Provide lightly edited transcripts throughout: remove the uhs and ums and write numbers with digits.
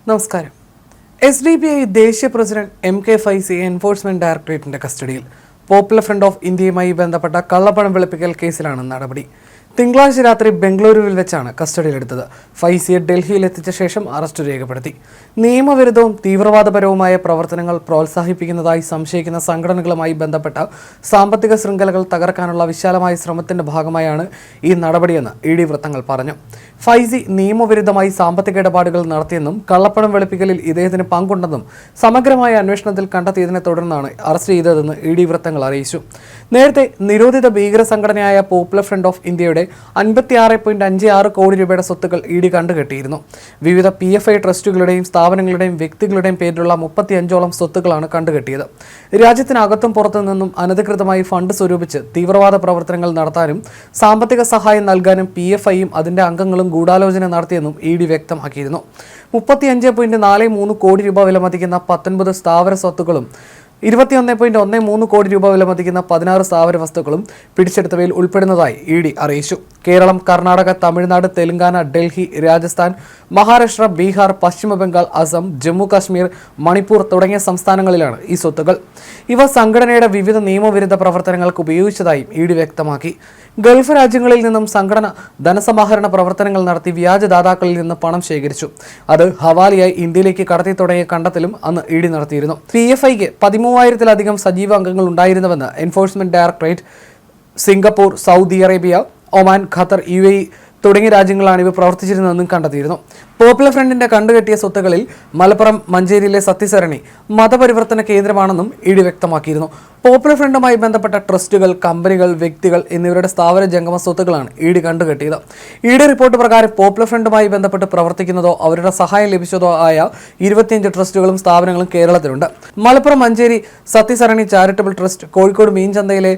നമസ്കാരം. SDPI ദേശീയ president MK Faizi enforcement ഡയറക്ടറേറ്റിന്റെ കസ്റ്റഡിയിൽ. പോപ്പുലർ ഫ്രണ്ട് ഓഫ് ഇന്ത്യയുമായി ബന്ധപ്പെട്ട കള്ളപ്പണം വെളുപ്പിക്കൽ കേസിലാണ് നടപടി. തിങ്കളാഴ്ച രാത്രി ബംഗളൂരുവിൽ വെച്ചാണ് കസ്റ്റഡിയിലെടുത്തത്. ഫൈസിയെ ഡൽഹിയിൽ എത്തിച്ച ശേഷം അറസ്റ്റ് രേഖപ്പെടുത്തി. നിയമവിരുദ്ധവും തീവ്രവാദപരവുമായ പ്രവർത്തനങ്ങൾ പ്രോത്സാഹിപ്പിക്കുന്നതായി സംശയിക്കുന്ന സംഘടനകളുമായി ബന്ധപ്പെട്ട സാമ്പത്തിക ശൃംഖലകൾ തകർക്കാനുള്ള വിശാലമായ ശ്രമത്തിന്റെ ഭാഗമായാണ് ഈ നടപടിയെന്ന് ED വൃത്തങ്ങൾ പറഞ്ഞു. ഫൈസി നിയമവിരുദ്ധമായി സാമ്പത്തിക ഇടപാടുകൾ നടത്തിയെന്നും കള്ളപ്പണം വെളുപ്പിക്കലിൽ ഇദ്ദേഹത്തിന് പങ്കുണ്ടെന്നും സമഗ്രമായ അന്വേഷണത്തിൽ കണ്ടെത്തിയതിനെ തുടർന്നാണ് അറസ്റ്റ് ചെയ്തതെന്ന് ED വൃത്തങ്ങൾ അറിയിച്ചു. നേരത്തെ നിരോധിത ഭീകര സംഘടനയായ പോപ്പുലർ ഫ്രണ്ട് ഓഫ് ഇന്ത്യയുടെ 56.56 കോടി രൂപയുടെ സ്വത്തുക്കൾ ED കണ്ടുകെട്ടിയിരുന്നു. വിവിധ PFI ട്രസ്റ്റുകളുടെയും സ്ഥാപനങ്ങളുടെയും വ്യക്തികളുടെയും പേരിലുള്ള 35ഓളം സ്വത്തുക്കളാണ് കണ്ടുകെട്ടിയത്. രാജ്യത്തിനകത്തും പുറത്തു നിന്നും അനധികൃതമായി ഫണ്ട് സ്വരൂപിച്ച് തീവ്രവാദ പ്രവർത്തനങ്ങൾ നടത്താനും സാമ്പത്തിക സഹായം നൽകാനും PFIയും അതിന്റെ അംഗങ്ങളും ഗൂഢാലോചന നടത്തിയെന്നും ED വ്യക്തമാക്കിയിരുന്നു. 35.43 കോടി രൂപ വിലമതിക്കുന്ന 19 സ്ഥാവര സ്വത്തുക്കളും 21.13 കോടി രൂപ വിലമതിക്കുന്ന 16 സ്ഥാവര വസ്തുക്കളും പിടിച്ചെടുത്തവയിൽ ഉൾപ്പെടുന്നതായി ED അറിയിച്ചു. കേരളം, കർണാടക, തമിഴ്നാട്, തെലങ്കാന, ഡൽഹി, രാജസ്ഥാൻ, മഹാരാഷ്ട്ര, ബീഹാർ, പശ്ചിമ ബംഗാൾ, അസം, ജമ്മു കാശ്മീർ, മണിപ്പൂർ തുടങ്ങിയ സംസ്ഥാനങ്ങളിലാണ് ഈ സ്വത്തുക്കൾ. ഇവ സംഘടനയുടെ വിവിധ നിയമവിരുദ്ധ പ്രവർത്തനങ്ങൾക്ക് ഉപയോഗിച്ചതായും ED വ്യക്തമാക്കി. ഗൾഫ് രാജ്യങ്ങളിൽ നിന്നും സംഘടന ധനസമാഹരണ പ്രവർത്തനങ്ങൾ നടത്തി വ്യാജദാതാക്കളിൽ നിന്ന് പണം ശേഖരിച്ചു. അത് ഹവാലയായി ഇന്ത്യയിലേക്ക് കടത്തി തുടങ്ങിയ കണ്ടെത്തലും അന്ന് ED നടത്തിയിരുന്നു. PFIക്ക് 13,000-ലധികം സജീവ അംഗങ്ങൾ ഉണ്ടായിരുന്നുവെന്ന് enforcement directorate Singapore, Saudi Arabia, Oman, Qatar, UAE തുടങ്ങിയ രാജ്യങ്ങളാണ് ഇവ പ്രവർത്തിച്ചിരുന്നതെന്നും കണ്ടെത്തിയിരുന്നു. പോപ്പുലർ ഫ്രണ്ടിന്റെ കണ്ടുകെട്ടിയ സ്വത്തുക്കളിൽ മലപ്പുറം മഞ്ചേരിയിലെ സത്യസരണി മതപരിവർത്തന കേന്ദ്രമാണെന്നും ED വ്യക്തമാക്കിയിരുന്നു. പോപ്പുലർ ഫ്രണ്ടുമായി ബന്ധപ്പെട്ട ട്രസ്റ്റുകൾ, കമ്പനികൾ, വ്യക്തികൾ എന്നിവരുടെ സ്ഥാവര ജംഗമ സ്വത്തുക്കളാണ് ED കണ്ടുകെട്ടിയത്. ED റിപ്പോർട്ട് പ്രകാരം പോപ്പുലർ ഫ്രണ്ടുമായി ബന്ധപ്പെട്ട് പ്രവർത്തിക്കുന്നതോ അവരുടെ സഹായം ലഭിച്ചതോ ആയ 25 ട്രസ്റ്റുകളും സ്ഥാപനങ്ങളും കേരളത്തിലുണ്ട്. മലപ്പുറം മഞ്ചേരി സത്യസരണി ചാരിറ്റബിൾ ട്രസ്റ്റ്, കോഴിക്കോട് മീൻചന്തയിലെ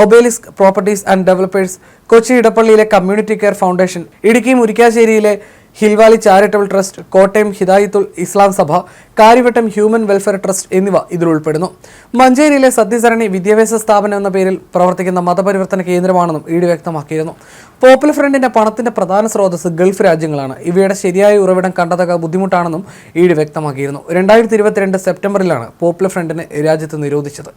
obelisk properties and developers, Kochi ഇടപ്പള്ളിയിലെ കമ്മ്യൂണിറ്റി കെയർ ഫൗണ്ടേഷൻ, ഇടുക്കി മുരിക്കാശ്ശേരിയിലെ hill valley charitable trust, Kottayam Hidayathul Islam Sabha, Kariavattom human welfare trust എന്നിവ ഇതിൽ ഉൾപ്പെടുന്നു. മഞ്ചേരിയിലെ സത്യസരണി വിദ്യാഭ്യാസ സ്ഥാപനം എന്ന പേരിൽ പ്രവർത്തിക്കുന്ന മതപരിവർത്തന കേന്ദ്രമാണെന്നും ED വ്യക്തമാക്കിയിരുന്നു. പോപ്പുലർ ഫ്രണ്ടിന്റെ പണത്തിന്റെ പ്രധാന സ്രോതസ് ഗൾഫ് രാജ്യങ്ങളാണ്. ഇവയുടെ ശരിയായ ഉറവിടം കണ്ടെത്തുക ബുദ്ധിമുട്ടാണെന്നും ED വ്യക്തമാക്കിയിരുന്നു. 2022 സെപ്റ്റംബറിലാണ് പോപ്പുലർ ഫ്രണ്ടിനെ രാജ്യത്ത് നിരോധിച്ചത്.